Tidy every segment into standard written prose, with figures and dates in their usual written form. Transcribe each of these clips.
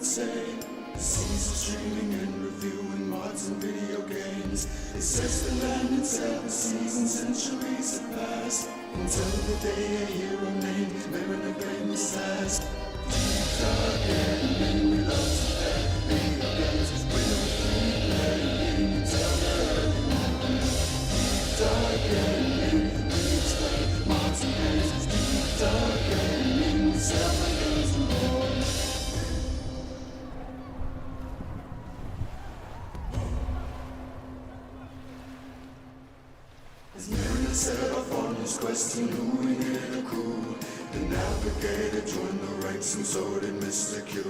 say. The seas of streaming and reviewing mods and video games. It says the land and 7 seasons, centuries have passed, until the day a hero named Mariner claimed his task. Deep dark gaming, we love to play video games. We'll keep playing until the early morning. Deep dark gaming, we explain mods and games. Deep dark gaming, we sell my games and more. As Mariner set off on his quest, he knew he needed a crew. The navigator joined the ranks and so did Mr. Q.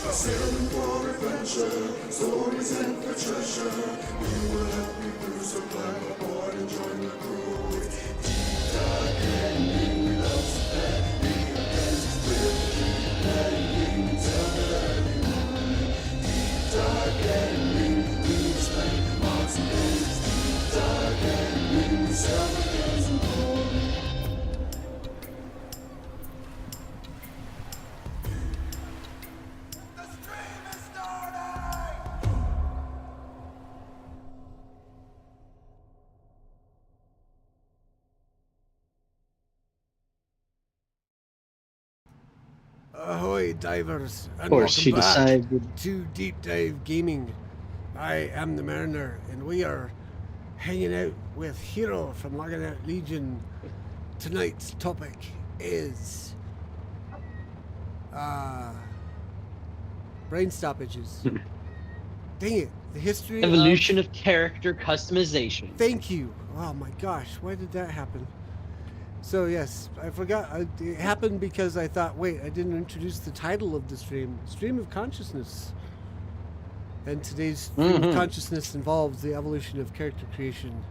Sailing for adventure, stories and for treasure. We will help you through, so climb aboard and join the crew. Deep dark gaming, we love to play video games. We'll keep playing until the early morning. Deep dark gaming, we explain mods and games. Deep dark gaming, we sell the games and more. Ahoy, divers, and Of course, welcome she back decided. to Deep Dive Gaming. I am the Mariner, and we are hanging out with Hiro from Logging Out Legion. Tonight's topic is brain stoppages. Dang it, the history Evolution of character customization. Thank you. Oh my gosh, why did that happen? So yes, I forgot. It happened because I thought, wait, I didn't introduce the title of the stream. Stream of Consciousness. And today's Stream of Consciousness involves the evolution of character creation.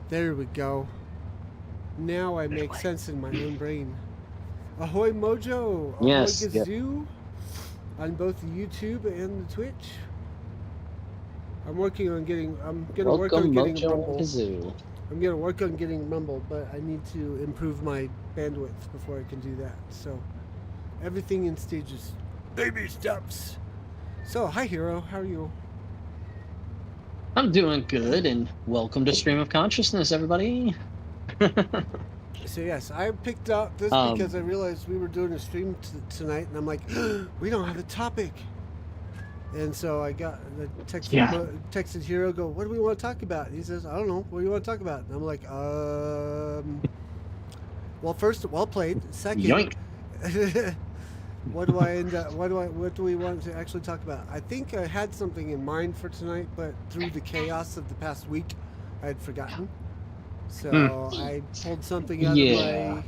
There we go. Now I make sense in my own brain. Ahoy Mojo! Ahoy Yes, Gazoo! On both the YouTube and the Twitch. I'm gonna work on getting Mojo Rumble. Kazoo. I'm gonna work on getting Rumble, but I need to improve my bandwidth before I can do that. So, everything in stages. Baby steps. So, hi Hiro, how are you? I'm doing good, and welcome to Stream of Consciousness, everybody. So yes, I picked out this because I realized we were doing a stream tonight, and I'm like, we don't have a topic. And so I texted Hiro, go, what do we want to talk about? And he says, I don't know, what do you want to talk about? And I'm like, well, first, well played. Second, Yoink. what do we want to actually talk about? I think I had something in mind for tonight, but through the chaos of the past week, I had forgotten. So I pulled something out I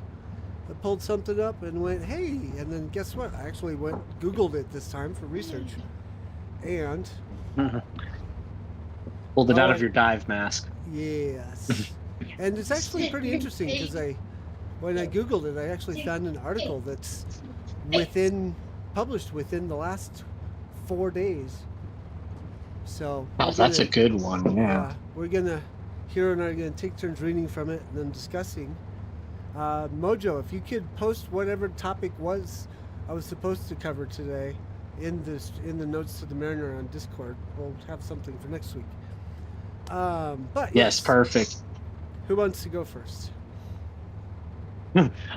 pulled something up and went, hey, and then guess what? I actually Googled it this time for research. And pulled it out of your dive mask. Yes. And it's actually pretty interesting because when I Googled it, I actually found an article that's published within the last 4 days. So That's a good one. Yeah. Hiro and I are gonna take turns reading from it and then discussing. Mojo, if you could post whatever topic I was supposed to cover today in the notes to the Mariner on Discord, we'll have something for next week. But yes, perfect. Who wants to go first?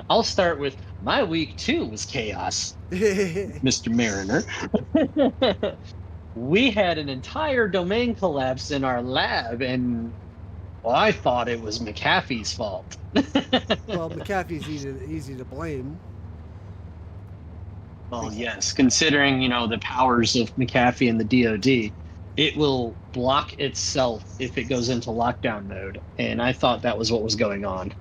I'll start with my week 2 was chaos, Mr. Mariner. We had an entire domain collapse in our lab, and I thought it was McAfee's fault. Well, McAfee's easy to blame. Well, yes, considering, the powers of McAfee and the DoD, it will block itself if it goes into lockdown mode, and I thought that was what was going on.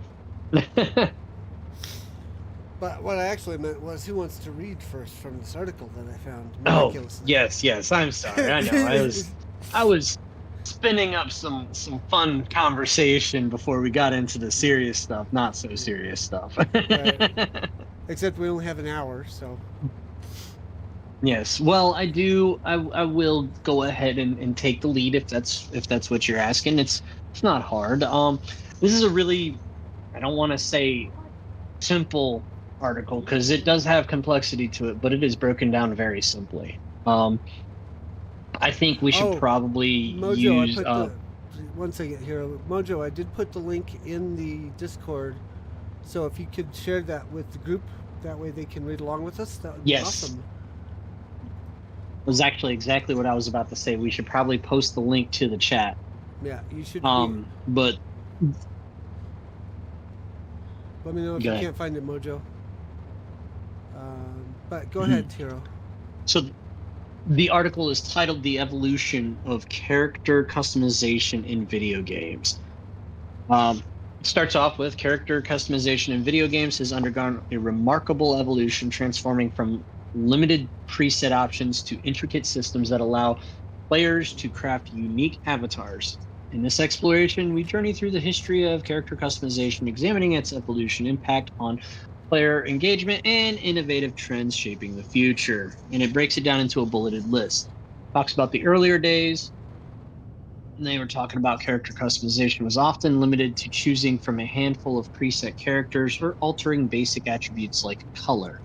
But what I actually meant was, who wants to read first from this article that I found? Oh, yes, I'm sorry. I know. I was spinning up some fun conversation before we got into the serious stuff, not so serious stuff. Right. Except we only have an hour, so. Yes. Well, I will go ahead and take the lead if that's what you're asking. It's not hard. This is a really, I don't want to say simple article because it does have complexity to it, but it is broken down very simply. Um, I think we should Oh, probably Mojo, I use. put the. One second here. Mojo, I did put the link in the Discord. So if you could share that with the group, that way they can read along with us, that would be Yes, awesome. was actually exactly what I was about to say. We should probably post the link to the chat. Yeah, you should be. But Let me know if go you ahead. can't find it, Mojo. But go Mhm. ahead, Hiro. So the article is titled "The Evolution of Character Customization in Video Games." It starts off with character customization in video games has undergone a remarkable evolution, transforming from limited preset options to intricate systems that allow players to craft unique avatars. In this exploration, we journey through the history of character customization, examining its evolution, impact on player engagement, and innovative trends shaping the future. And it breaks it down into a bulleted list. Talks about the earlier days, and they were talking about character customization was often limited to choosing from a handful of preset characters or altering basic attributes like color.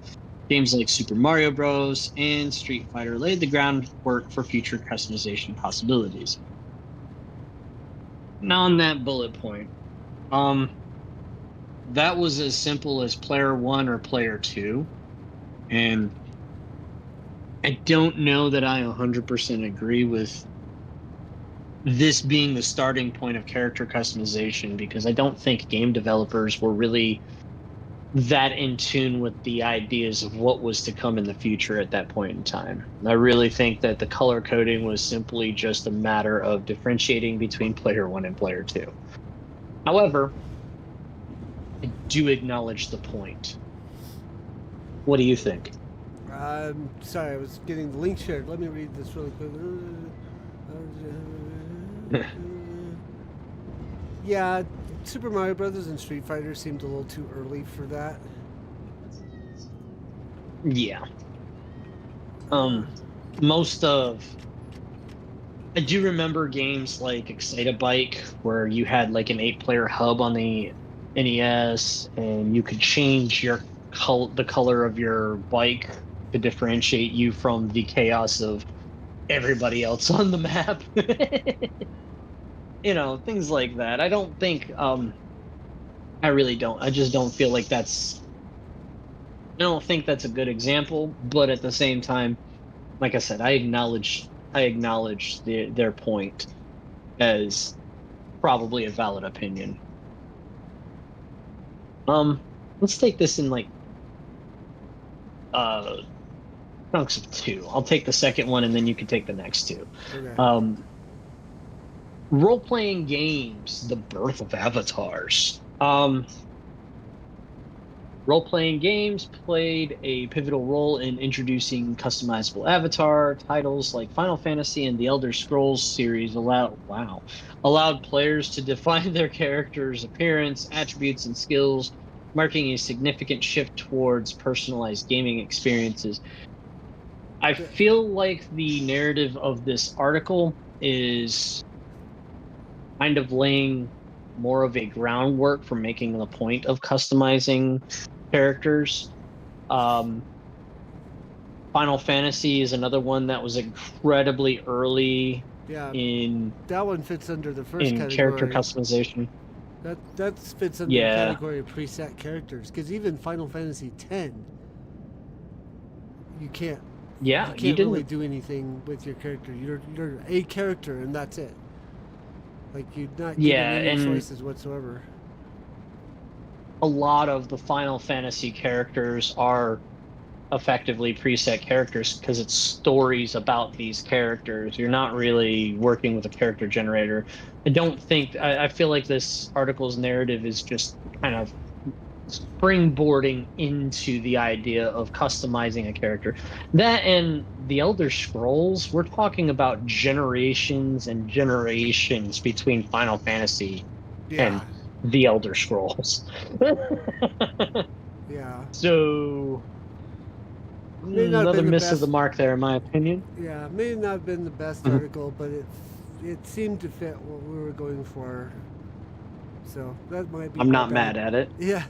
Games like Super Mario Bros. And Street Fighter laid the groundwork for future customization possibilities. Now, on that bullet point, um, that was as simple as player one or player two, and I don't know that I 100% agree with this being the starting point of character customization because I don't think game developers were really that in tune with the ideas of what was to come in the future at that point in time. I really think that the color coding was simply just a matter of differentiating between player one and player two. However, I do acknowledge the point. What do you think? Sorry, I was getting the link shared. Let me read this really quick. Yeah, Super Mario Brothers and Street Fighter seemed a little too early for that. Yeah. Uh, Most of I do remember games like Excitebike where you had like an 8-player hub on the NES and you could change the color of your bike to differentiate you from the chaos of everybody else on the map. Things like that. I don't think I really don't. I just don't feel like I don't think that's a good example, but at the same time, like I said, I acknowledge their point as probably a valid opinion. Let's take this in like uh chunks of two. I'll take the second one and then you can take the next two. okay. Um, Role-playing games, the birth of avatars. Role-playing games played a pivotal role in introducing customizable avatar titles like Final Fantasy and the Elder Scrolls series allowed players to define their character's appearance, attributes, and skills, marking a significant shift towards personalized gaming experiences. I The- feel like the narrative of this article is kind of laying more of a groundwork for making the point of customizing characters. Um, Final Fantasy is another one that was incredibly early yeah, in that one fits under the first in character category. customization. That fits under the Yeah, category of preset characters. Because even Final Fantasy X, you can't you yeah, you can't really didn't. do anything with your character. You're a character and that's it. Like you're not given Yeah, any and choices whatsoever. a lot of the Final Fantasy characters are effectively preset characters because it's stories about these characters. You're not really working with a character generator. I feel like this article's narrative is just kind of springboarding into the idea of customizing a character. That and the Elder Scrolls, we're talking about generations and generations between Final Fantasy Yeah, and the Elder Scrolls. yeah. So May not have another been the miss of the best. mark there, in my opinion. Yeah, may not have been the best Mhm. article, but it seemed to fit what we were going for. So that might be I'm my not bad. mad at it. Yeah,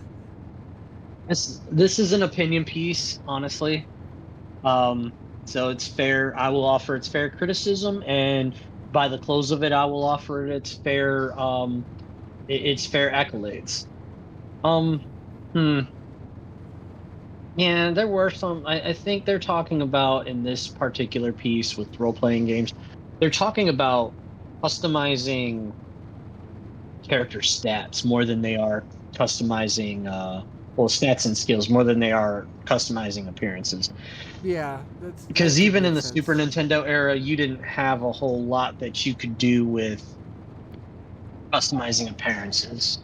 This is an opinion piece, honestly. Um, So it's fair. I will offer its fair criticism, and by the close of it, I will offer it its fair its fair accolades. Um, hmm. Yeah, there were some. I think they're talking about in this particular piece with role playing games, they're talking about customizing character stats more than they are customizing well, stats and skills more than they are customizing appearances. Yeah, that Because could even in make the Super sense. Nintendo era, you didn't have a whole lot that you could do with customizing appearances.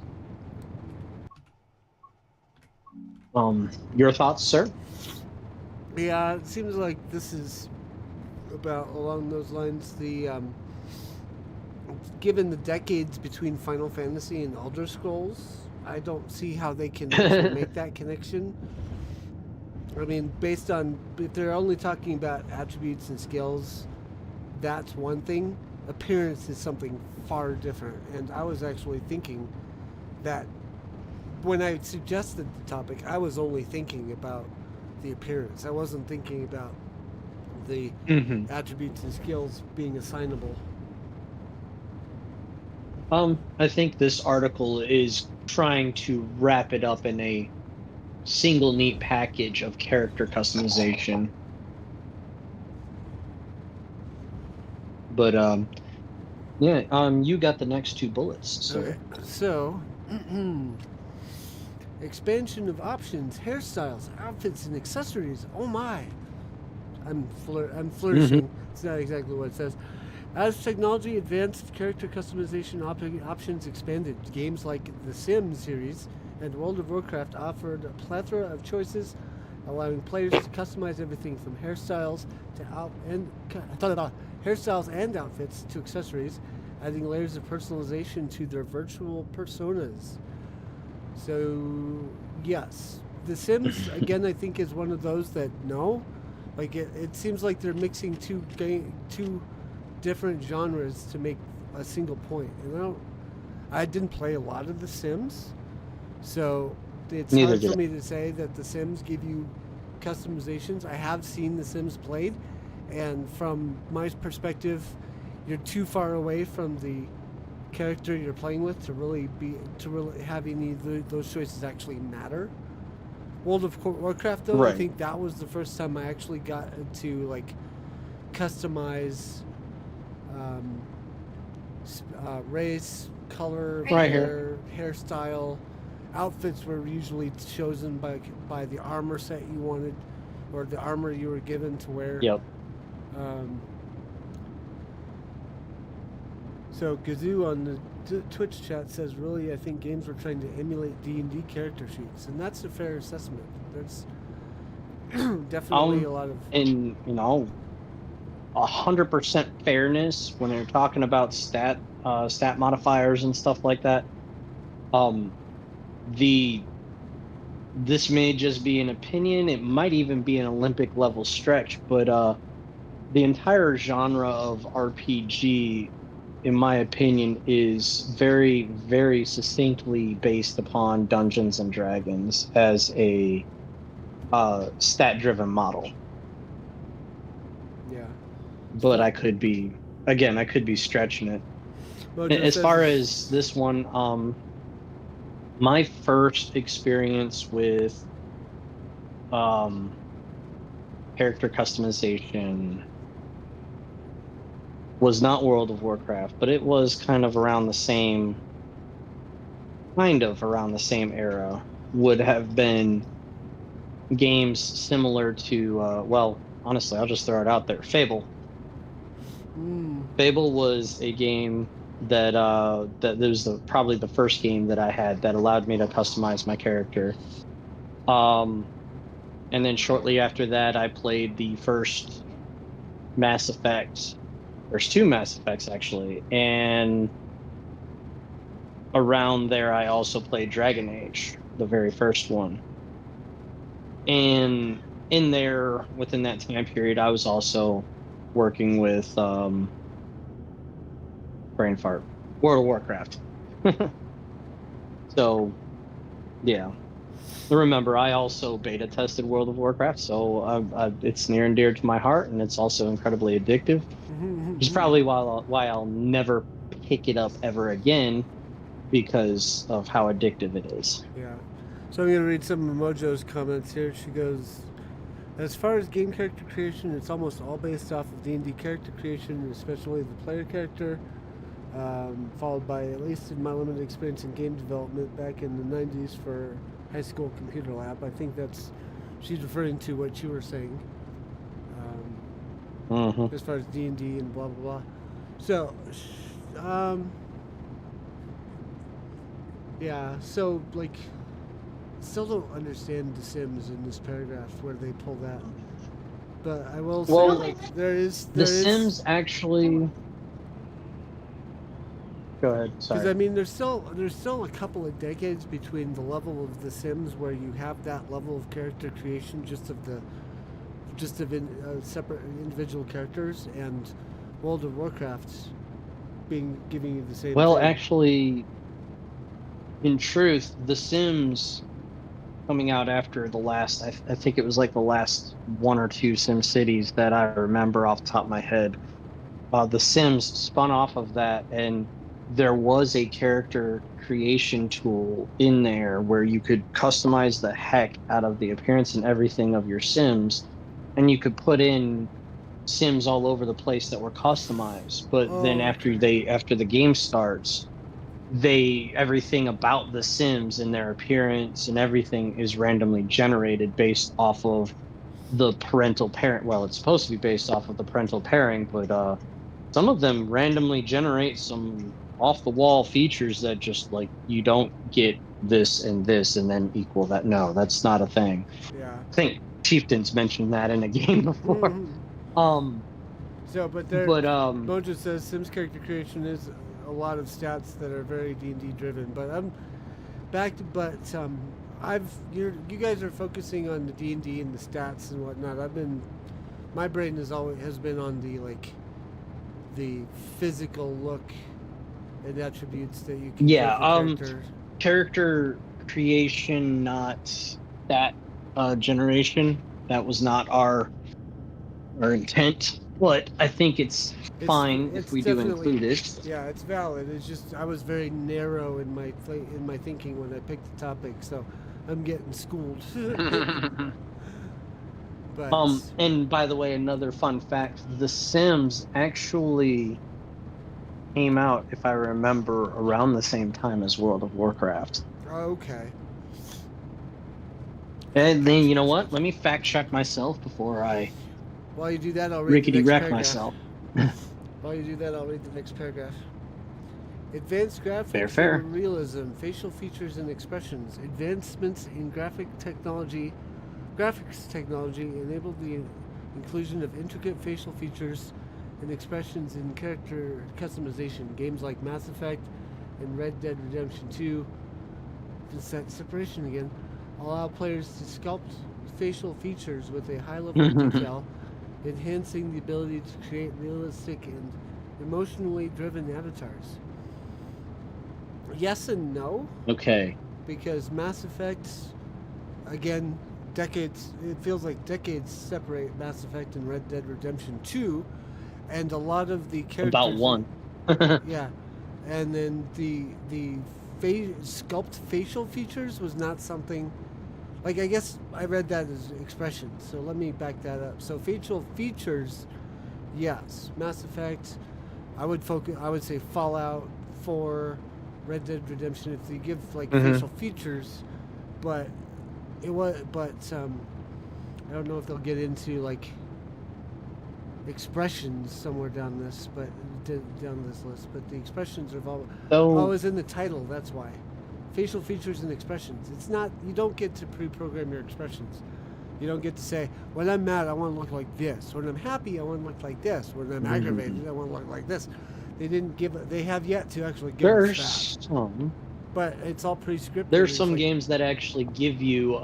Your thoughts, sir? Yeah, it seems like this is about along those lines. The given the decades between Final Fantasy and Elder Scrolls, I don't see how they can actually make that connection. I mean, based on if they're only talking about attributes and skills, that's one thing. Appearance is something far different. And I was actually thinking that when I suggested the topic, I was only thinking about the appearance. I wasn't thinking about the hmm attributes and skills being assignable. I think this article is trying to wrap it up in a single neat package of character customization. But yeah, you got the next two bullets, Okay, sir. so expansion of options, hairstyles, outfits, and accessories. Oh my! I'm hmm flourishing. It's not exactly what it says. As technology advanced, character customization options expanded. Games like the Sims series and World of Warcraft offered a plethora of choices, allowing players to customize everything from hairstyles to hairstyles and outfits to accessories, adding layers of personalization to their virtual personas. So, yes, The Sims again. I think is one of those that no, like it seems like they're mixing two different genres to make a single point. And I didn't play a lot of The Sims, so it's Neither hard for did me to say that The Sims give you customizations. I have seen The Sims played, and from my perspective, you're too far away from the character you're playing with to really have any of those choices actually matter. World of Warcraft, I. though, I Right. think that was the first time I actually got to like customize um, race, color, Right here. hairstyle. Outfits were usually chosen by the armor set you wanted, or the armor you were given to wear. Yep. Um, so Gazoo on the Twitch chat says, "Really, I think games were trying to emulate D&D character sheets, and that's a fair assessment. There's definitely a lot of And 100% fairness when they're talking about stat modifiers and stuff like that. Um, the this may just be an opinion. It might even be an Olympic level stretch, but the entire genre of RPG, in my opinion, is very, very succinctly based upon Dungeons and Dragons as a stat-driven model. yeah." But I could be, again, I could be stretching it. Mojo As far says, as this one, my first experience with um character customization was not World of Warcraft, but it was kind of around the same era. Would have been games similar to, well, honestly, I'll just throw it out there. Fable. mm, Fable was a game that was probably the first game that I had that allowed me to customize my character. Um, and then shortly after that, I played the first Mass Effect. There's two Mass Effects actually, and around there, I also played Dragon Age, the very first one. And in there, within that time period, I was also working with brain fart, World of Warcraft. So yeah. Remember, I also beta tested World of Warcraft, so it's near and dear to my heart, and it's also incredibly addictive. Which is probably why I'll never pick it up ever again because of how addictive it is. Yeah. So I'm going to read some of Mojo's comments here. She goes, as far as game character creation, it's almost all based off of D&D character creation, especially the player character, followed by, at least in my limited experience in game development back in the 90s for high school computer lab. I think she's referring to what you were saying, as far as D&D and blah, blah, blah. So, yeah, so, like, still don't understand The Sims in this paragraph where they pull that. But I will say, like, there Sims actually. Go ahead. Sorry. Because I mean, there's still a couple of decades between the level of The Sims where you have that level of character creation just of separate individual characters, and World of Warcraft giving you the same. Well, thing. Actually, in truth, The Sims coming out after the last, I think it was like the last one or two Sim Cities that I remember off the top of my head. The Sims spun off of that, and there was a character creation tool in there where you could customize the heck out of the appearance and everything of your Sims, and you could put in Sims all over the place that were customized. But then after the game starts, everything about the Sims and their appearance and everything is randomly generated based off of the parental parent. Well, it's supposed to be based off of the parental pairing, but some of them randomly generate some off the wall features that just like you don't get this and then equal that. No, that's not a thing. Yeah. I think Chieftains mentioned that in a game before. Mojo says Sims character creation is a lot of stats that are very D&D driven, but I'm back to you guys are focusing on the D&D and the stats and whatnot. My brain has been on the physical look and attributes that you can give the character creation, not stat generation. That was not our intent, but I think it's fine if we do include it. Yeah, it's valid. It's just I was very narrow in my thinking when I picked the topic, so I'm getting schooled. But and by the way, another fun fact: The Sims actually came out, if I remember, around the same time as World of Warcraft. Okay. And then you know what? Let me fact check myself before I. While you do that, I'll read the next paragraph. Myself. While you do that, I'll read the next paragraph. Advanced graphics and realism, facial features and expressions. Advancements in graphics technology enabled the inclusion of intricate facial features and expressions in character customization. Games like Mass Effect and Red Dead Redemption 2, that separation again, allow players to sculpt facial features with a high level of detail, enhancing the ability to create realistic and emotionally driven avatars. Yes and no. Okay. Because Mass Effect, again, it feels like decades separate Mass Effect and Red Dead Redemption 2, and a lot of the characters... About one. Yeah. And then the sculpt facial features was not something... Like, I guess I read that as expression, so let me back that up. So facial features, yes. Mass Effect, I would say Fallout 4, Red Dead Redemption, if they give facial features, but I don't know if they'll get into expressions somewhere down this list, but the expressions are always in the title. That's why. Facial features and expressions. It's not, you don't get to pre-program your expressions. You don't get to say, when I'm mad, I want to look like this. When I'm happy, I want to look like this. When I'm aggravated, I want to look like this. They have yet to actually give us that. But it's all pre-scripted. There's some games that actually give you,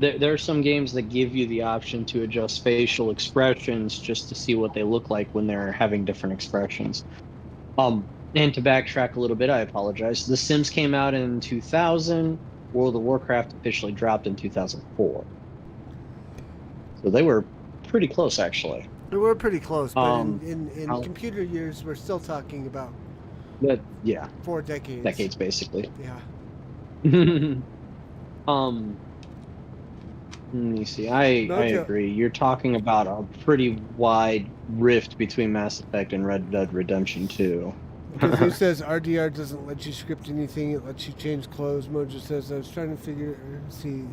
there are some games that give you the option to adjust facial expressions just to see what they look like when they're having different expressions. And to backtrack a little bit, I apologize. The Sims came out in 2000. World of Warcraft officially dropped in 2004. So they were pretty close, actually. We're pretty close, but in I'll- computer years, we're still talking about But yeah, 4 decades. decades basically. Yeah. Let me see. I Mojo. agree. You're talking about a pretty wide rift between Mass Effect and Red Dead Redemption 2. Because who says RDR doesn't let you script anything, it lets you change clothes. Mojo says, I was trying to see.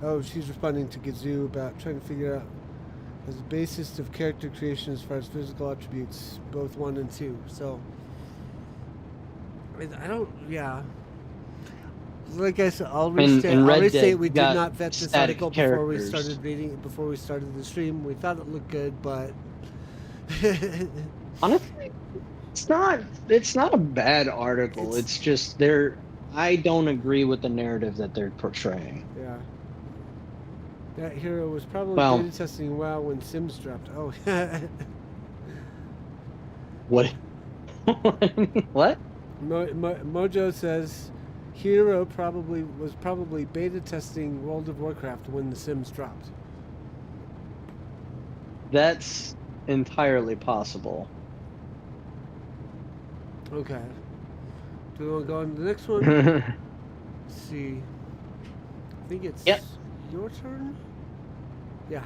Oh, she's responding to Gazoo about trying to figure out as a basis of character creation as far as physical attributes, both 1 and 2. So, I don't, yeah. Like I said, I'll restate we did not vet this article before we started reading it, before we started the stream. We thought it looked good, but honestly, it's not a bad article. It's just I don't agree with the narrative that they're portraying. Yeah. That Hiro was probably beta testing WoW when Sims dropped. Oh. What? What? Mojo says Hiro was probably beta testing World of Warcraft when The Sims dropped. That's entirely possible. Okay. Do we want to go on to the next one? Let's see. I think it's your turn? Yeah.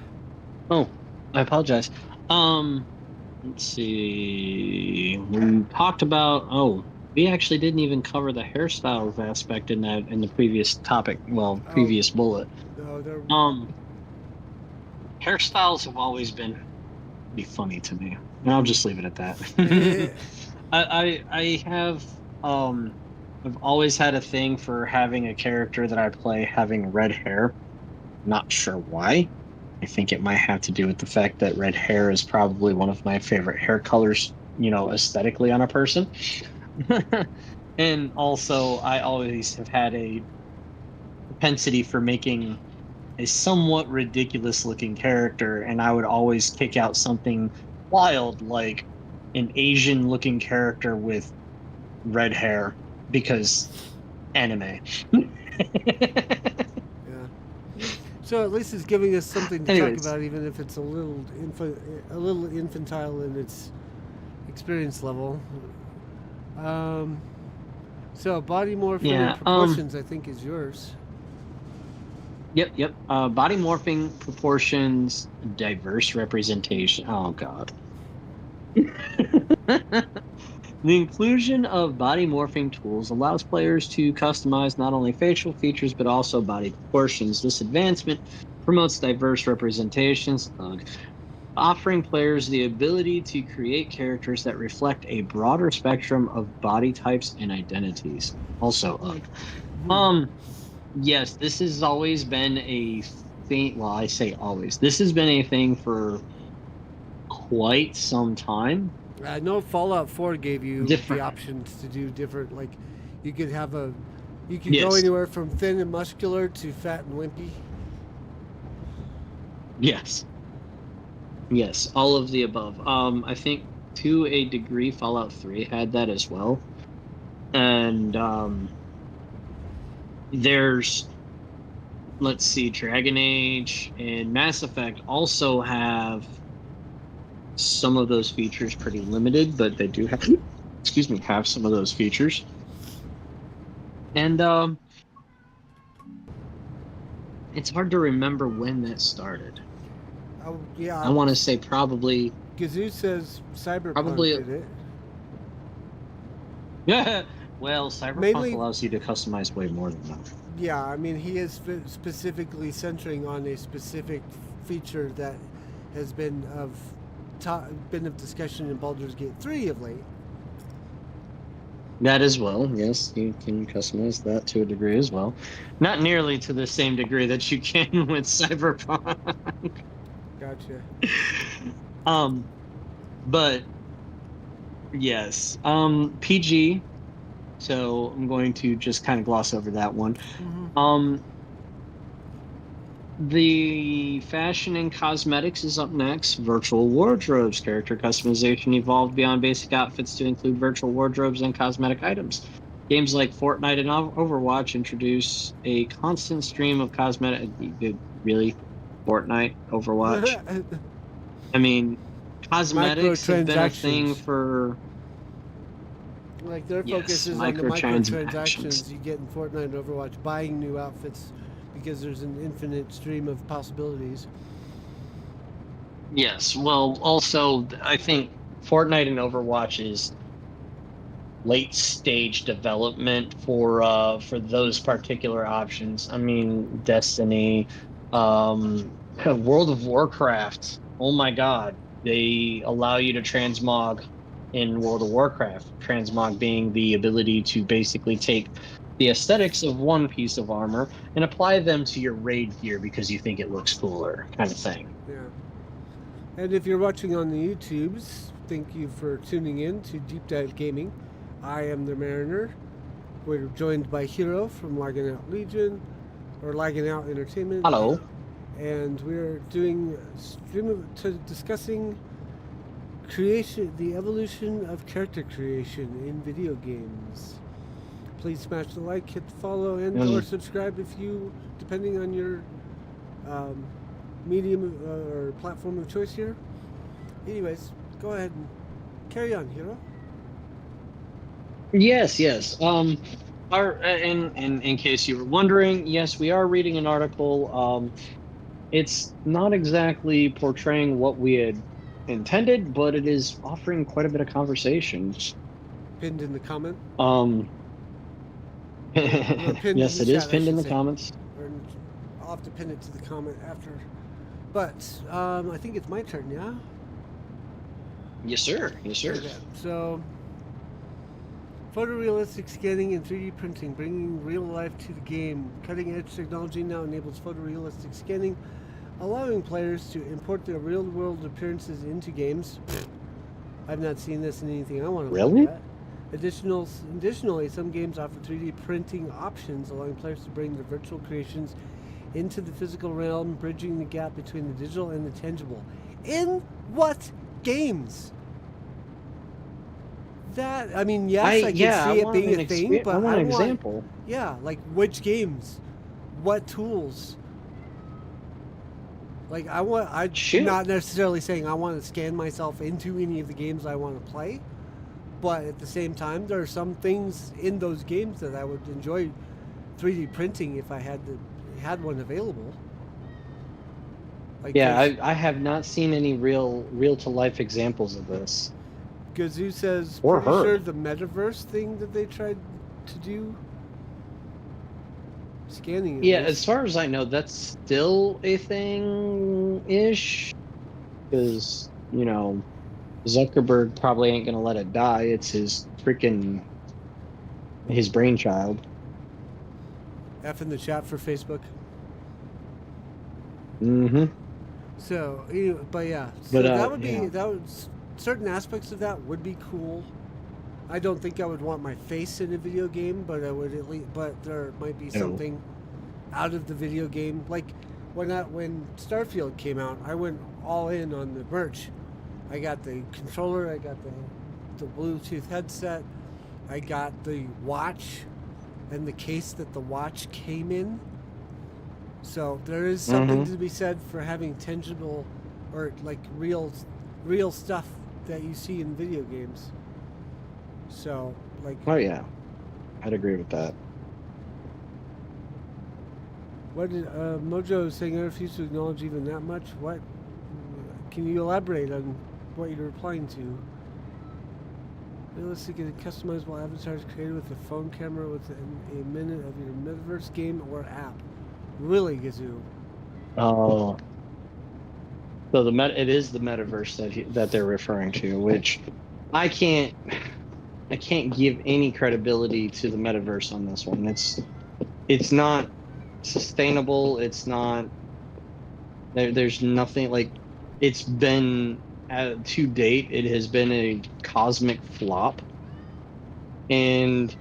Oh, I apologize. Let's see. We talked about we actually didn't even cover the hairstyles aspect in the previous topic, previous bullet. No, hairstyles have always been pretty funny to me. And I'll just leave it at that. I have I've always had a thing for having a character that I play having red hair. Not sure why. I think it might have to do with the fact that red hair is probably one of my favorite hair colors, aesthetically on a person. And also, I always have had a propensity for making a somewhat ridiculous looking character, and I would always kick out something wild like an Asian looking character with red hair because anime. So at least it's giving us something to talk about, even if it's a little infantile in its experience level. So body morphing and proportions, I think, is yours. Yep. Body morphing, proportions, diverse representation. Oh God. The inclusion of body morphing tools allows players to customize not only facial features but also body proportions. This advancement promotes diverse representations, offering players the ability to create characters that reflect a broader spectrum of body types and identities. Also, yes, this has always been a thing. Well, I say always. This has been a thing for quite some time. I know Fallout 4 gave you the options to do different, like you could go anywhere from thin and muscular to fat and wimpy. Yes, all of the above. I think to a degree Fallout 3 had that as well. And there's, let's see, Dragon Age and Mass Effect also have some of those features, pretty limited, but they do have some of those features. And it's hard to remember when that started. Oh, yeah. I want to say probably Gazoo says Cyberpunk did it. Yeah. Well, Cyberpunk allows you to customize way more than that. Yeah, I mean, he is specifically centering on a specific feature that has been of discussion in Baldur's Gate 3 of late. That as well, yes, you can customize that to a degree as well. Not nearly to the same degree that you can with Cyberpunk. Gotcha. But yes, PG. So I'm going to just kind of gloss over that one. Mm-hmm. The fashion and cosmetics is up next. Virtual wardrobes. Character customization evolved beyond basic outfits to include virtual wardrobes and cosmetic items. Games like Fortnite and Overwatch introduce a constant stream of cosmetic. Really, Fortnite, Overwatch. I mean, cosmetics have been a thing Microtransactions. for. Like their focus Yes, is on the microtransactions. microtransactions you get in Fortnite and Overwatch, buying new outfits because there's an infinite stream of possibilities. Yes, well, also I think Fortnite and Overwatch is late stage development for those particular options. I mean, Destiny, World of Warcraft. Oh my God, they allow you to transmog in World of Warcraft. Transmog being the ability to basically take the aesthetics of one piece of armor and apply them to your raid gear because you think it looks cooler, kind of thing. Yeah. And if you're watching on the YouTubes, thank you for tuning in to Deep Dive Gaming. I am the Mariner. We're joined by Hiro from Lagging Out Legion, or Lagging Out Entertainment. Hello. And we're doing discussing creation, the evolution of character creation in video games. Please smash the like, hit the follow, and or subscribe if you, depending on your medium or platform of choice here. Anyways, go ahead and carry on, Hiro. Yes, yes. In case you were wondering, yes, we are reading an article. It's not exactly portraying what we had intended, but it is offering quite a bit of conversation. Pinned in the comment. Yes, it is pinned in the comments. I'll have to pin it to the comment after. But I think it's my turn, yeah? Yes, sir. Yes, sir. Okay. So, photorealistic scanning and 3D printing, bringing real life to the game. Cutting-edge technology now enables photorealistic scanning, allowing players to import their real-world appearances into games. I've not seen this in anything I want to really? look at. Additionally, some games offer 3D printing options, allowing players to bring their virtual creations into the physical realm, bridging the gap between the digital and the tangible. In what games? That, I mean, yes, I can see it being a thing, but I want an example. Yeah, like which games? What tools? Like I'm not necessarily saying I want to scan myself into any of the games I want to play, but at the same time, there are some things in those games that I would enjoy 3D printing if I had one available. Like yeah, I have not seen any real to life examples of this. Gazoo says, pretty sure the metaverse thing that they tried to do, scanning. Yeah, as far as I know, that's still a thing-ish, because you know, Zuckerberg probably ain't gonna let it die. It's his brainchild. F in the chat for Facebook. Mm-hmm. So, but yeah, so that would be certain aspects of that would be cool. I don't think I would want my face in a video game, but I would at least. But there might be something out of the video game, like when Starfield came out, I went all in on the merch. I got the controller, I got the Bluetooth headset, I got the watch, and the case that the watch came in. So there is something to be said for having tangible, or like real stuff that you see in video games. So like. Oh yeah, I'd agree with that. What did Mojo saying? I refuse to acknowledge even that much. What? Can you elaborate on what you're replying to? Realistic and customizable avatars created with a phone camera within a minute of your metaverse game or app. Really, Gazoo? Oh. So it is the metaverse that they're referring to, which I can't give any credibility to the metaverse on this one. It's not sustainable. It's not. There's nothing like. It's been to date. It has been a cosmic flop, and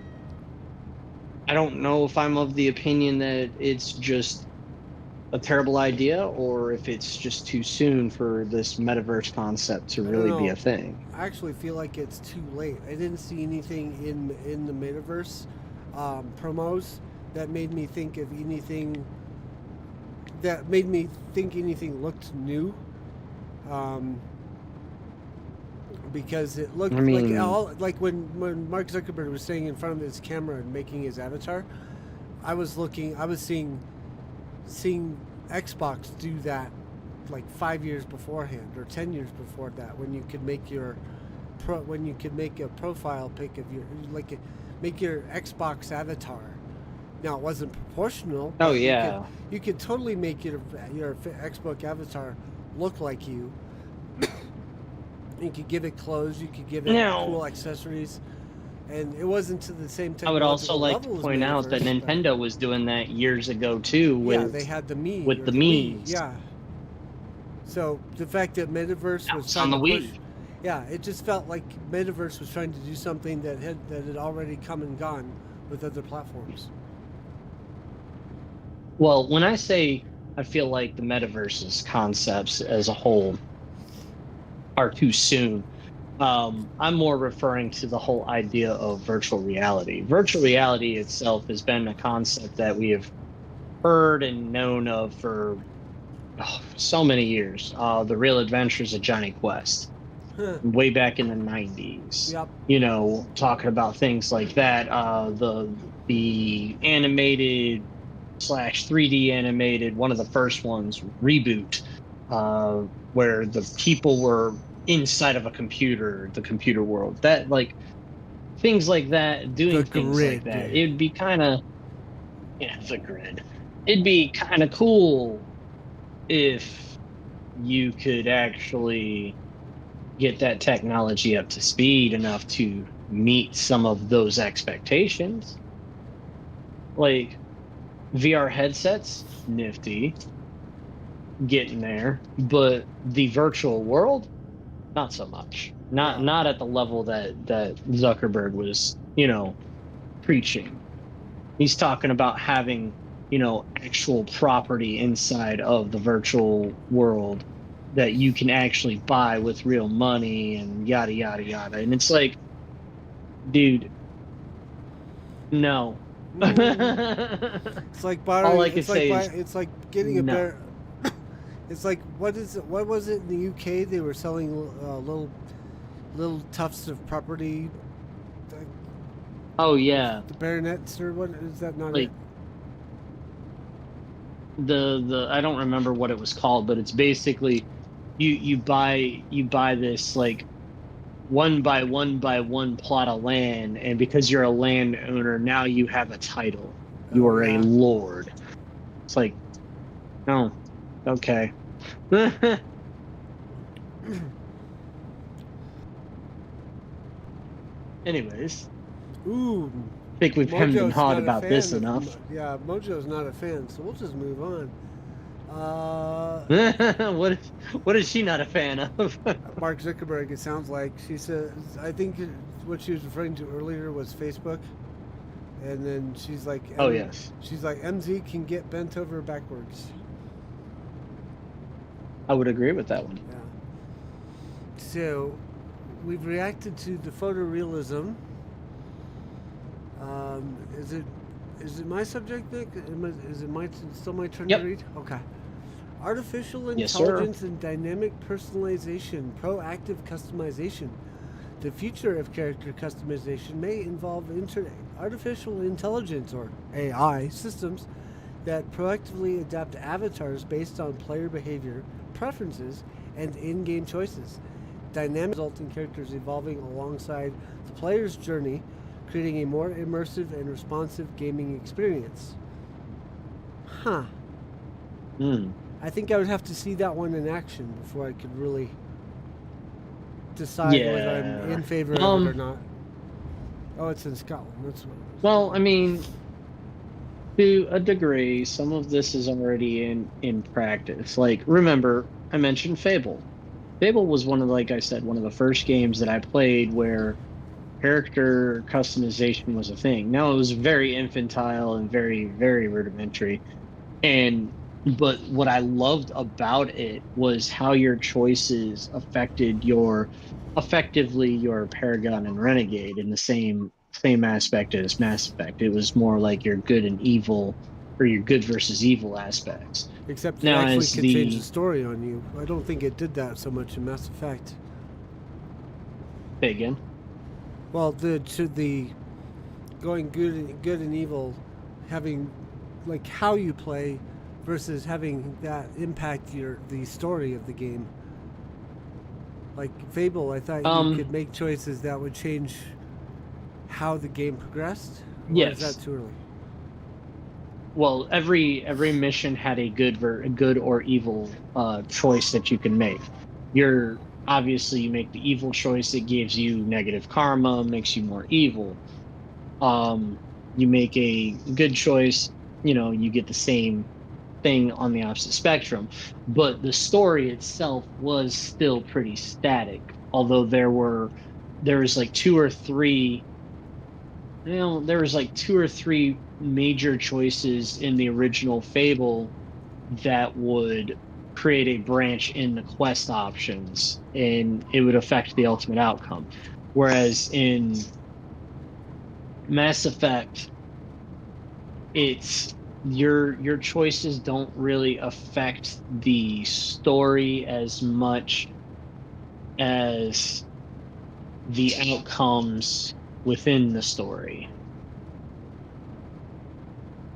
I don't know if I'm of the opinion that it's just a terrible idea or if it's just too soon for this metaverse concept to really be a thing. I actually feel like it's too late. I didn't see anything in the metaverse promos that made me think of anything that made me think anything looked new. Um, because it looked I like mean, all like when Mark Zuckerberg was standing in front of his camera and making his avatar, I was seeing Xbox do that like 5 years beforehand or 10 years before that, when you could make a profile pic of your make your Xbox avatar. Now it wasn't proportional, oh but yeah. you could totally make your Xbox avatar look like you. You could give it clothes, you could give it Now, cool accessories, and it wasn't to the same I would also technological like to level as point out that Metaverse, but Nintendo was doing that years ago too yeah, they with had the Me with or the the Wii, memes. yeah. So the fact that Metaverse That was was trying on the to push, Wii. yeah, it just felt like Metaverse was trying to do something that had already come and gone with other platforms. Well, when I say I feel like the metaverse's concepts as a whole are too soon, I'm more referring to the whole idea of virtual reality. Virtual reality itself has been a concept that we have heard and known of for so many years. The Real Adventures of Johnny Quest, Huh. way back in the 90s. Yep. You know, talking about things like that. The animated slash 3D animated, one of the first ones, Reboot, where the people were inside of a computer, the computer world. That like things like that, The doing things like that. grid. It'd be kind of, yeah, the grid. It'd be kind of cool if you could actually get that technology up to speed enough to meet some of those expectations. Like VR headsets, nifty, getting there, but the virtual world, not so much. Not Yeah. not at the level that Zuckerberg was, preaching. He's talking about having, actual property inside of the virtual world that you can actually buy with real money and yada yada yada. And it's like, dude, no. It's like All borrowing. I could say is It's like getting a no. bear. It's like what is it? What was it in the UK? They were selling little tufts of property, like Oh yeah. the baronets, or what is that? Not it. Like the I don't remember what it was called, but it's basically you buy this like one by one by one plot of land, and because you're a landowner, now you have a title. You Oh are a yeah. lord. It's like, no, okay. Anyways, Ooh, I think we've hemmed and Mojo's hawed not a about this fan of. enough. Yeah, Mojo's not a fan, so we'll just move on. What is she not a fan of? Mark Zuckerberg. It sounds like she says. I think what she was referring to earlier was Facebook, and then Oh yes, she's like MZ can get bent over backwards. I would agree with that one. Yeah. So, we've reacted to the photorealism. Um, is it is it my subject, Nick? Is it still my turn Yep. to read? Okay. Artificial Yes, sir. intelligence and dynamic personalization, proactive customization. The future of character customization may involve artificial intelligence or AI systems that proactively adapt avatars based on player behavior, preferences, and in-game choices. Dynamic result in characters evolving alongside the player's journey, creating a more immersive and responsive gaming experience. Huh. Hmm. I think I would have to see that one in action before I could really decide whether I'm Yeah. in favor of it or not. Oh, it's in Scotland. That's what it was. Well, I mean, to a degree, some of this is already in practice. Like, remember, I mentioned Fable. Fable was one of, like I said, one of the first games that I played where character customization was a thing. Now it was very infantile and very, very rudimentary. And but what I loved about it was how your choices affected your effectively your Paragon and Renegade in the same same aspect as Mass Effect. It was more like your good and evil, or your good versus evil aspects. Except it Now, actually as could change the the story on you. I don't think it did that so much in Mass Effect. Pagan. Well, the going good and evil, having like how you play versus having that impact the story of the game. Like Fable, I thought you could make choices that would change how the game progressed. Or is that Yes. too early? Well, every mission had a good or evil choice that you can make. You're obviously you make the evil choice, it gives you negative karma, makes you more evil. You make a good choice, you get the same thing on the opposite spectrum. But the story itself was still pretty static, although there was like two or three there was like two or three major choices in the original Fable that would create a branch in the quest options, and it would affect the ultimate outcome. Whereas in Mass Effect, it's your choices don't really affect the story as much as the outcomes within the story.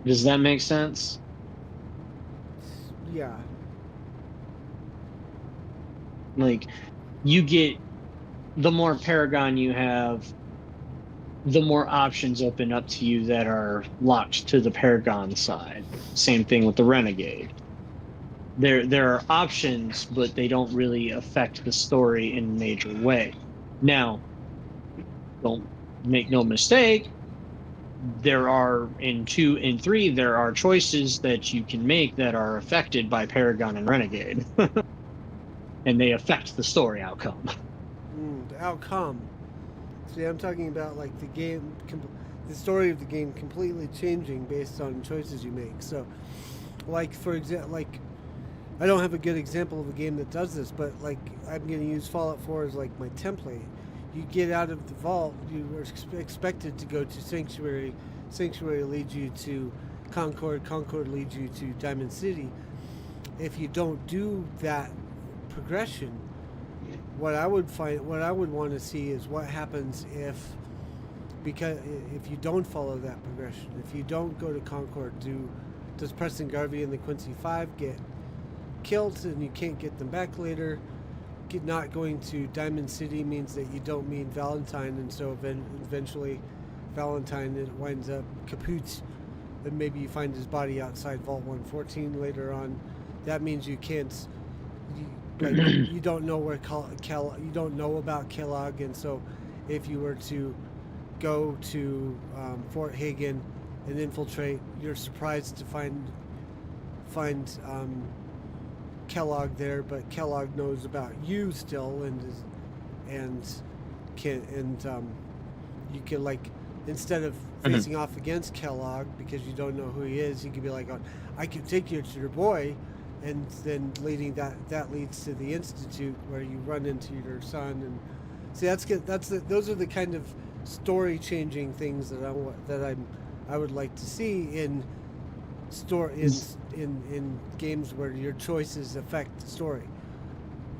Does that make sense? Yeah. Like, you get the more Paragon you have, the more options open up to you that are locked to the Paragon side. Same thing with the Renegade. There are options, but they don't really affect the story in a major way. Now, don't make no mistake, there are in 2 and 3 there are choices that you can make that are affected by Paragon and Renegade. And they affect the story outcome. The outcome. See, I'm talking about like the story of the game completely changing based on choices you make. So, like for example, like I don't have a good example of a game that does this, but like I'm going to use Fallout 4 as like my template. You get out of the vault, you are expected to go to Sanctuary. Sanctuary leads you to Concord. Concord leads you to Diamond City. If you don't do that progression, what I would want to see is what happens if you don't follow that progression. If you don't go to Concord, does Preston Garvey and the Quincy Five get killed and you can't get them back later? Not going to Diamond City means that you don't meet Valentine, and so eventually Valentine winds up kaput, and maybe you find his body outside Vault 114 later on. That means you can't. You don't know where you don't know about Kellogg, and so if you were to go to Fort Hagen and infiltrate, you're surprised to find Kellogg there, but Kellogg knows about you still, and you can like, instead of facing off against Kellogg because you don't know who he is, you could be like, I can take you to your boy, and then that leads to the Institute where you run into your son. And see, those are the kind of story changing things that I would like to see in games where your choices affect the story,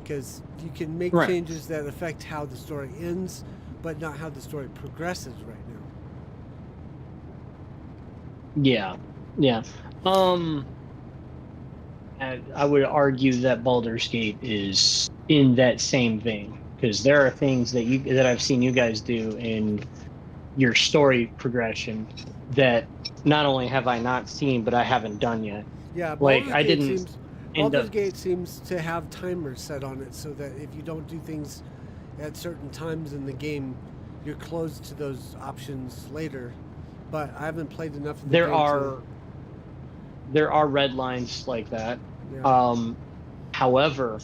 because you can make Right. changes that affect how the story ends, but not how the story progresses right now. Yeah. I would argue that Baldur's Gate is in that same vein, because there are things that I've seen you guys do in your story progression that not only have I not seen, but I haven't done yet. Yeah, Like, I didn't end Baldur's up. Gate seems to have timers set on it so that if you don't do things at certain times in the game, you're closed to those options later. But I haven't played enough of the game. There are red lines like that. Yeah. However,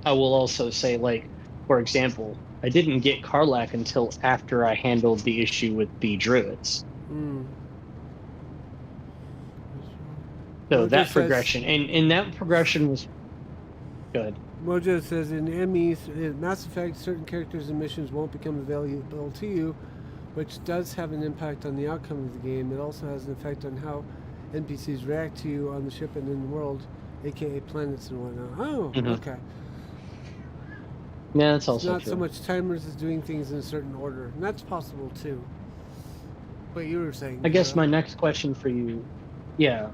I will also say, like, for example, I didn't get Karlach until after I handled the issue with the druids. Mm. So Mojo that says, progression, and that progression was good. Mojo says in ME, in Mass Effect, certain characters and missions won't become available to you which does have an impact on the outcome of the game. It also has an effect on how NPCs react to you on the ship and in the world, aka planets and whatnot. Oh, Mhm. okay. Yeah, that's It's also not true. so much timers as doing things in a certain order, and that's possible too. What you were saying, I guess Hiro. my next question for you, yeah,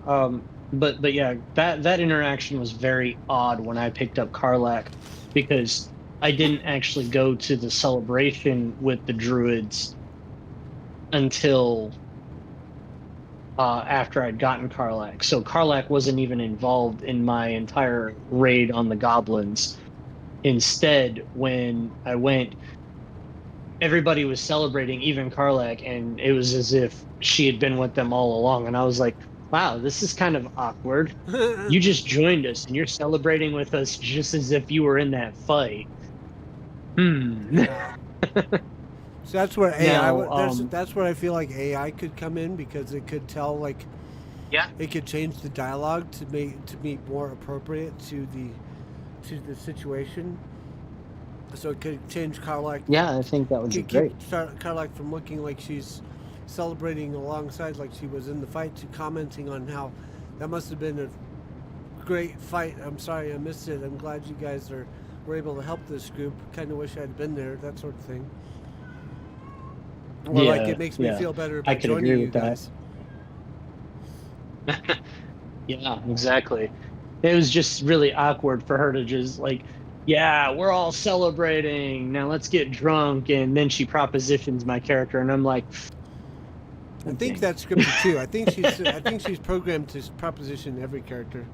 but yeah, that interaction was very odd when I picked up Karlak because I didn't actually go to the celebration with the druids until after I'd gotten Karlak. So Karlak wasn't even involved in my entire raid on the goblins. Instead, when I went, everybody was celebrating, even Karlak, and it was as if she had been with them all along. And I was like, wow, this is kind of awkward. You just joined us and you're celebrating with us just as if you were in that fight. Hmm. Yeah. So that's where AI. Now, That's where I feel like AI could come in because it could tell like yeah, it could change the dialogue to be more appropriate to the situation. So it could change Karlak. yeah, I think that would be Keep great. Karlak from looking like she's celebrating alongside like she was in the fight to commenting on how that must have been a great fight. I'm sorry I missed it. I'm glad you guys were able to help this group. Kind of wish I'd been there. That sort of thing. Or like Yeah, it makes me yeah, feel better I by could joining agree you with that. guys. Yeah, exactly. It was just really awkward for her to just like, yeah, we're all celebrating. Now let's get drunk. And then she propositions my character, and I'm like, I oh, think dang that's scripted too. I it. think she's programmed to proposition every character.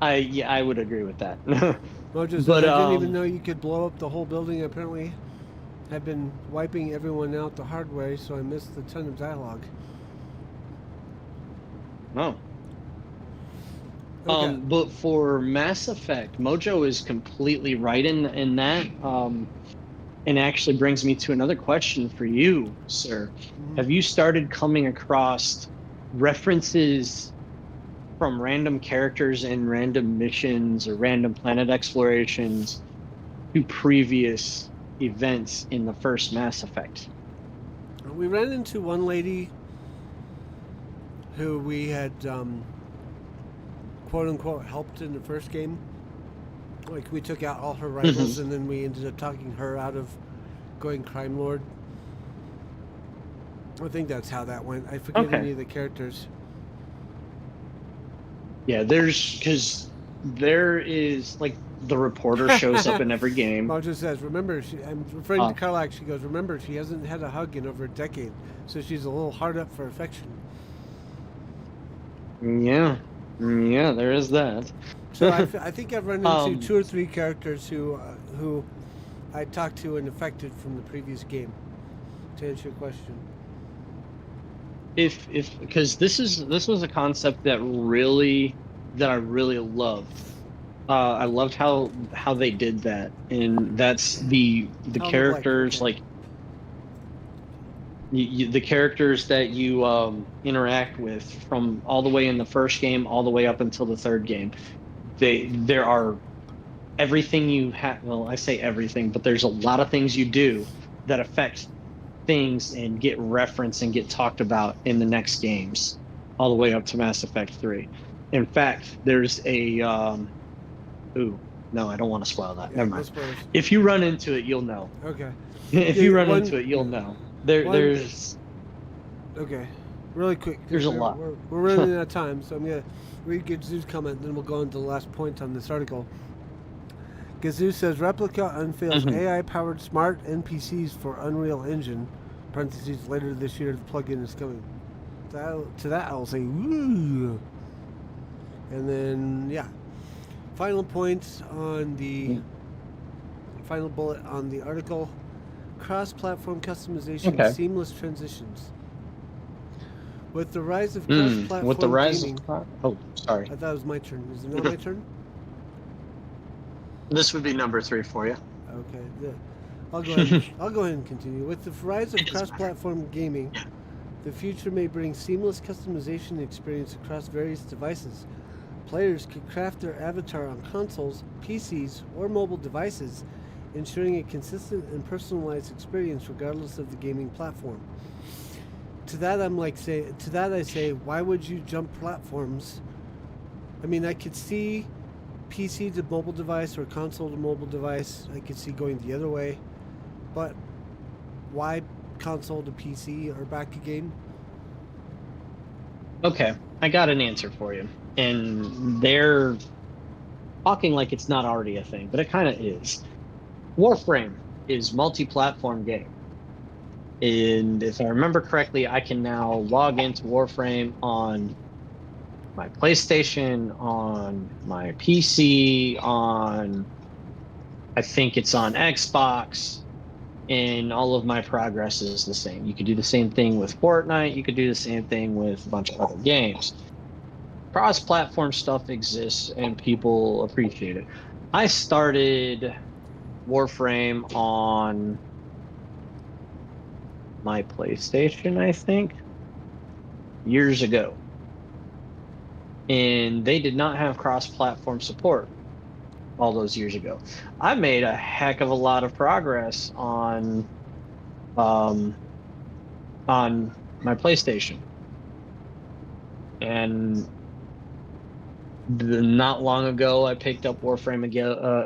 Yeah, I would agree with that. Mojo says But I didn't even know you could blow up the whole building. Apparently, I've been wiping everyone out the hard way, so I missed a ton of dialogue. no. Okay. But for Mass Effect, Mojo is completely right in that. And actually brings me to another question for you, sir. Mhm. Have you started coming across references from random characters in random missions or random planet explorations to previous events in the first Mass Effect? We ran into one lady who we had quote unquote helped in the first game. Like we took out all her rivals, and then we ended up talking her out of going crime lord. I think that's how that went. I forget Okay. any of the characters. Yeah, because there is like the reporter shows up in every game. Mojo says, "Remember, I'm referring to Uh, Karlak. She goes, remember, she hasn't had a hug in over a decade, so she's a little hard up for affection." yeah, yeah, there is that. So I think I've run into um, 2 or 3 characters who I talked to and affected from the previous game. To answer your question, if because this was a concept that I really loved. I loved how they did that, and that's the Helmet Blake. characters Okay. like the characters that you interact with from all the way in the first game all the way up until the third game. There are everything you have. Well, I say everything, but there's a lot of things you do that affect things and get referenced and get talked about in the next games, all the way up to Mass Effect 3. In fact, there's a ooh, no, I don't want to spoil that. Yeah, Never no mind. spoilers. If you run into it, you'll know. Okay. If Okay, you run into it, you'll know. one. Okay, really quick. There's a We're, lot. we're running out of time, so I'm gonna read Gazoo's comment, then we'll go into the last point on this article. Gazoo says Replica unveils Mhm. AI-powered smart NPCs for Unreal Engine. Parentheses later this year, the plugin is coming. To that, I'll say woo. And then yeah, final points on the final bullet on the article: cross-platform customization, Okay. seamless transitions. With the rise of cross-platform With the rise gaming, oh, sorry. I thought it was my turn. Is it not my turn? This would be number 3 for you. Okay, yeah. I'll go ahead. I'll go ahead and continue. With the rise of It doesn't matter. cross-platform gaming, Yeah. the future may bring seamless customization experience across various devices. Players can craft their avatar on consoles, PCs, or mobile devices, ensuring a consistent and personalized experience regardless of the gaming platform. To that I say, why would you jump platforms? I mean, I could see PC to mobile device or console to mobile device. I could see going the other way, but why console to PC or back again? Okay, I got an answer for you. And they're talking like it's not already a thing, but it kind of is. Warframe is multi-platform game. And if I remember correctly, I can now log into Warframe on my PlayStation, on my PC, I think it's on Xbox, and all of my progress is the same. You could do the same thing with Fortnite. You could do the same thing with a bunch of other games. Cross-platform stuff exists, and people appreciate it. I started Warframe on my PlayStation, I think, years ago. And they did not have cross-platform support all those years ago. I made a heck of a lot of progress on my PlayStation. And not long ago, I picked up Warframe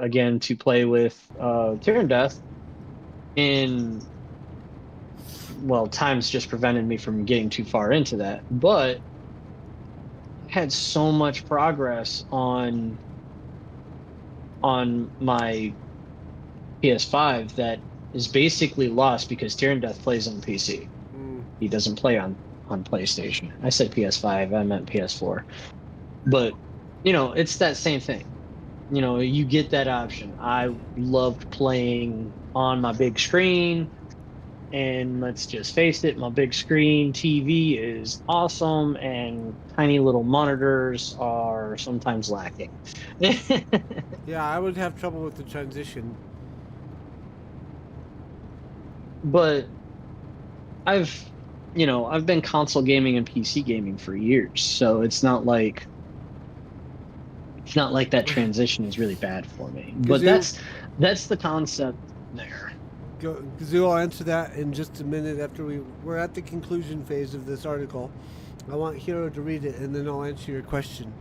again to play with Tyrion Death. And well, time's just prevented me from getting too far into that. But I had so much progress on my PS5 that is basically lost because Tyrion Death plays on PC. He doesn't play on PlayStation. I said PS5, I meant PS4. But, it's that same thing. You get that option. I loved playing on my big screen, and let's just face it, my big screen TV is awesome, and tiny little monitors are sometimes lacking. Yeah, I would have trouble with the transition. But I've been console gaming and PC gaming for years, so it's not like that transition is really bad for me. But that's the concept there. Gazoo, I'll answer that in just a minute after we're at the conclusion phase of this article. I want Hiro to read it, and then I'll answer your question.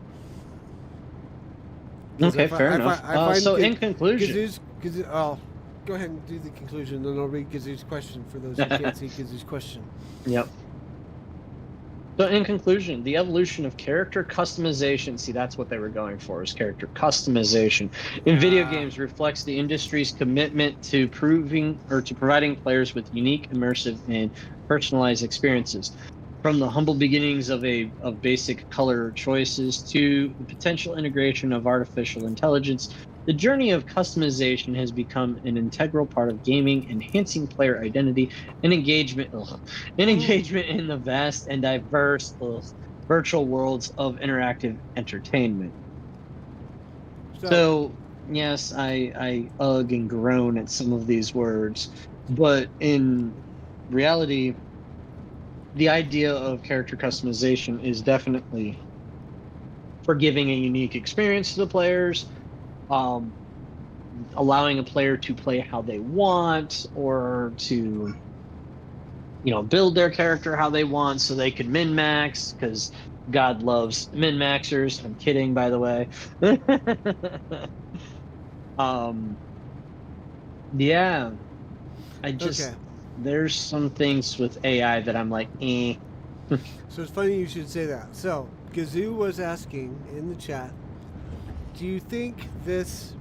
Okay, fair enough. So in conclusion... Go ahead and do the conclusion, then I'll read Gazoo's question for those who can't see Gazoo's question. Yep. So in conclusion, the evolution of character customization, see, that's what they were going for, is character customization in video games reflects the industry's commitment to providing players with unique, immersive, and personalized experiences. From the humble beginnings of basic color choices to the potential integration of artificial intelligence, the journey of customization has become an integral part of gaming, enhancing player identity and engagement in the vast and diverse virtual worlds of interactive entertainment. So yes, I ugh and groan at some of these words, but in reality, the idea of character customization is definitely for giving a unique experience to the players, allowing a player to play how they want, or to build their character how they want so they can min-max, because God loves min-maxers. I'm kidding, by the way. Yeah, there's some things with AI that I'm like, eh. So it's funny you should say that. So Gazoo was asking in the chat, do you think this...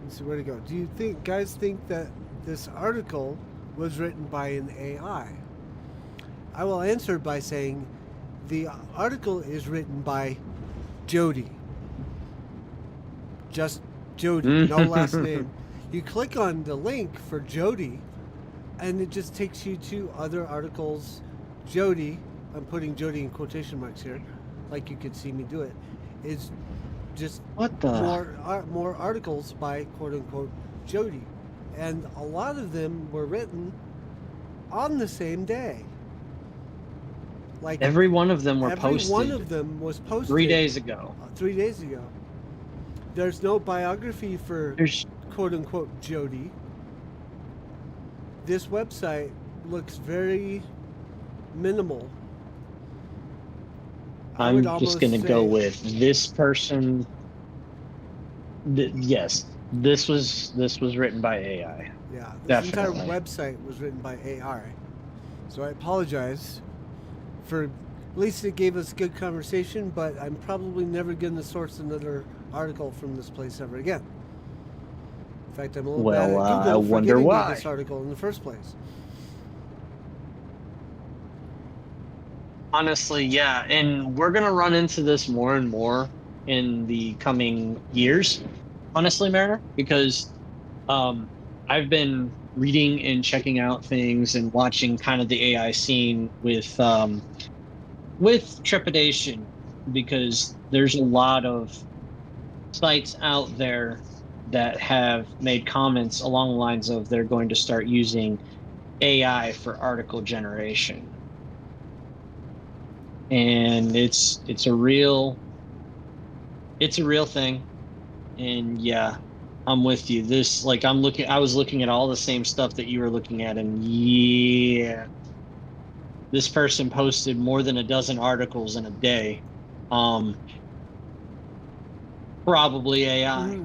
Let's see, where to go. Do you guys think that this article was written by an AI? I will answer by saying the article is written by Jody. Just Jody, no last name. You click on the link for Jody, and it just takes you to other articles. Jody, I'm putting Jody in quotation marks here, like you could see me do it, is just more articles by quote-unquote Jody. And a lot of them were written on the same day. Like every one of them were posted. Every one of them was posted 3 days ago. 3 days ago. There's no biography for quote unquote Jody, this website looks very minimal. I would I'm just almost going to go say- with this person. Yes, this was written by AI. Yeah, this entire Definitely. website was written by AI. So I apologize for, at least it gave us good conversation, but I'm probably never going to source another article from this place ever again. In fact, I'm a little bad at Well, Google I for wonder giving me why. this article in the first place. Honestly, yeah, and we're gonna run into this more and more in the coming years, honestly, Mariner, because I've been reading and checking out things and watching kind of the AI scene with trepidation, because there's a lot of sites out there that have made comments along the lines of they're going to start using AI for article generation. And it's a real thing. And yeah, I'm with you. This, like, I was looking at all the same stuff that you were looking at, and yeah, this person posted more than a dozen articles in a day. Probably AI.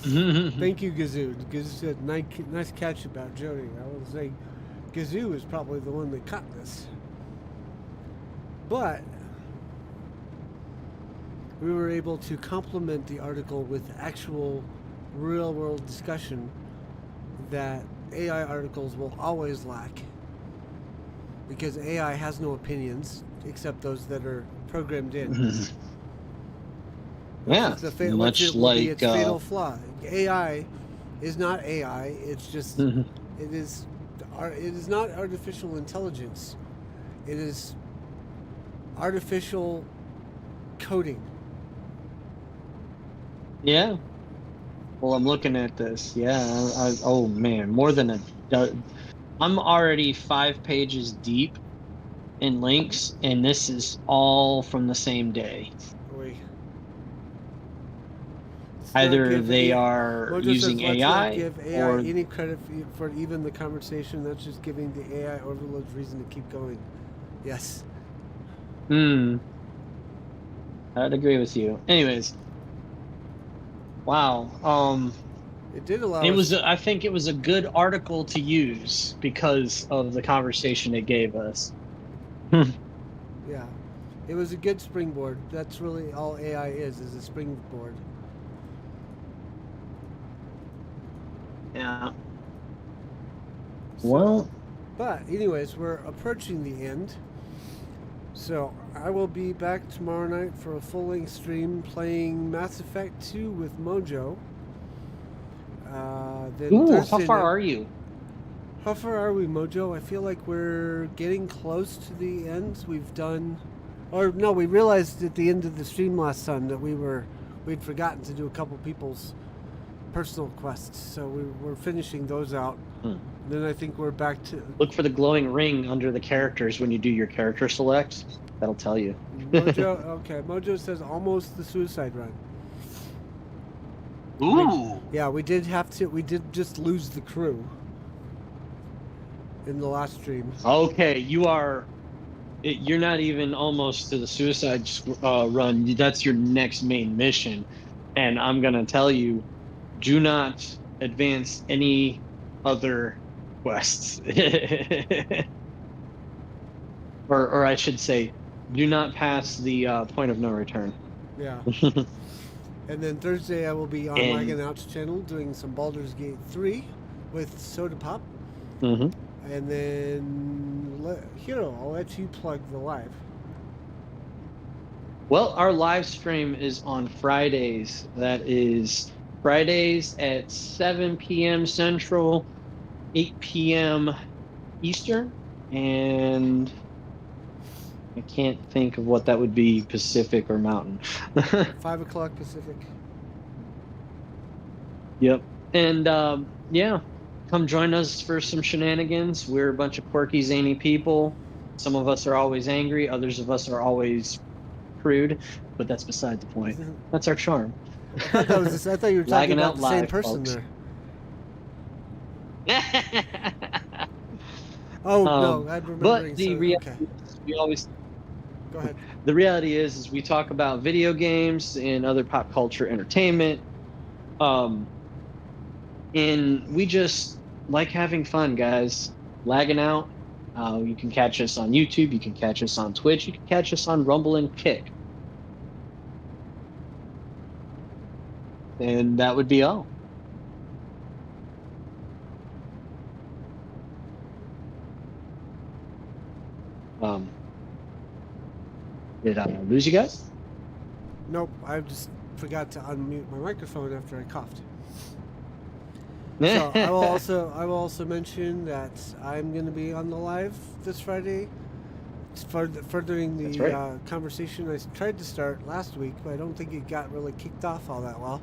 Thank you, Gazoo. Gazoo said, nice catch about Jody. I would say Gazoo is probably the one that caught this. But we were able to complement the article with actual real-world discussion that AI articles will always lack, because AI has no opinions except those that are programmed in. Yeah, Which it will be its fatal flaw. AI is not AI. It's just it is not artificial intelligence. It is artificial coding. Yeah. Well, I'm looking at this. Yeah. Oh man, more than I'm already 5 pages deep in links, and this is all from the same day. Let's Either not they are Mojo using says, let's AI not give AI or any credit for even the conversation. That's just giving the AI overloads reason to keep going. Yes. I'd agree with you. Anyways, wow. It did allow It us. was I think it was a good article to use because of the conversation it gave us. Yeah. It was a good springboard. That's really all AI is a springboard. Yeah. So, Well, but anyways, we're approaching the end. So I will be back tomorrow night for a full-length stream playing Mass Effect 2 with Mojo. Then ooh, Thursday how far night, are you? How far are we, Mojo? I feel like we're getting close to the end. We've done, or no, we realized at the end of the stream last time that we'd forgotten to do a couple people's personal quests, so we're finishing those out. Then I think we're back to Look for the glowing ring under the characters when you do your character select. That'll tell you. Mojo. Okay, Mojo says almost the suicide run. Ooh. We did just lose the crew in the last stream. Okay, you're not even almost to the suicide run. That's your next main mission, and I'm gonna tell you, do not advance any other quests. or I should say, do not pass the point of no return. Yeah. And then Thursday I will be on And Lagging Out's channel doing some Baldur's Gate 3 with Soda Pop. mhm. And then Hiro, I'll let you plug the live. Well, our live stream is on Fridays. That is Fridays at 7 p.m. Central, 8 p.m. Eastern, and I can't think of what that would be, Pacific or Mountain. 5 o'clock Pacific. Yep. And yeah, come join us for some shenanigans. We're a bunch of quirky, zany people. Some of us are always angry. Others of us are always crude, but that's beside the point. That's our charm. I thought you were talking Lagging about out the same live, person folks. there. Oh no, I'm But remembering. So the reality okay, is we always go ahead. the reality is we talk about video games and other pop culture entertainment. Um, and we just like having fun, guys. Lagging out. You can catch us on YouTube. You can catch us on Twitch. You can catch us on Rumble and Kick. And that would be all. Did I lose you guys? Nope, I just forgot to unmute my microphone after I coughed. So I will also mention that I'm going to be on the live this Friday, furthering That's the right. conversation I tried to start last week, but I don't think it got really kicked off all that well.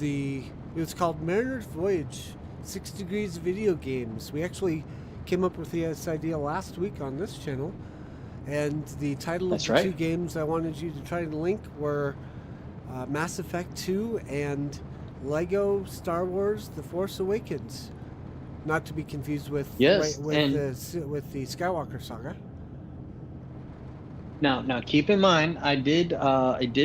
It was called Mariner's Voyage: 6 Degrees of Video Games. We actually came up with this idea last week on this channel, and the title That's of the right. two games I wanted you to try to link were Mass Effect 2 and Lego Star Wars: The Force Awakens. Not to be confused with Yes, with and the Skywalker saga. now keep in mind, I did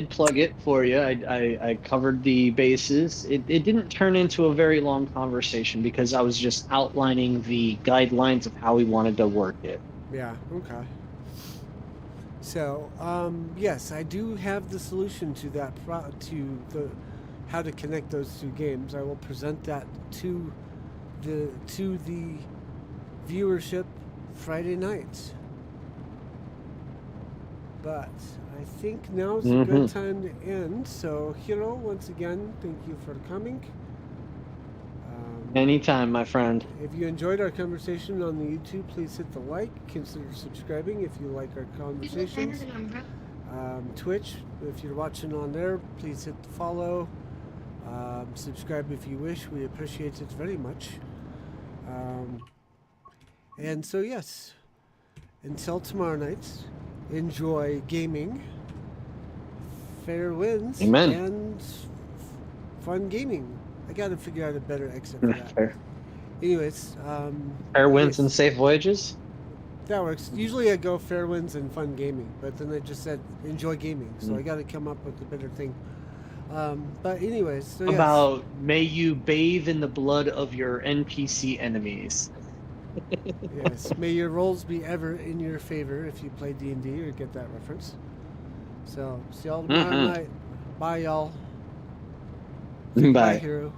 plug it for you. I covered the bases. It didn't turn into a very long conversation because I was just outlining the guidelines of how we wanted to work it. Yeah. Okay. So, yes, I do have the solution to that how to connect those two games. I will present that to the viewership Friday night. But I think now's a good time to end. So, Hiro, once again, thank you for coming. Anytime, my friend. If you enjoyed our conversation on the YouTube, please hit the like. Consider subscribing if you like our conversations. Twitch, if you're watching on there, please hit the follow. Subscribe if you wish. We appreciate it very much. And so, yes, until tomorrow night, enjoy gaming, fair winds, Amen. and fun gaming. I got to figure out a better exit for that. Fair. Anyways, Fair winds yes, and safe voyages. that works. Usually I go fair winds and fun gaming, but then I just said enjoy gaming, so I got to come up with a better thing. But anyways, so yes. About may you bathe in the blood of your NPC enemies. Yes, may your rolls be ever in your favor if you play D&D or get that reference. So, see y'all tomorrow night. Bye, y'all. Say goodbye, Bye. Hiro.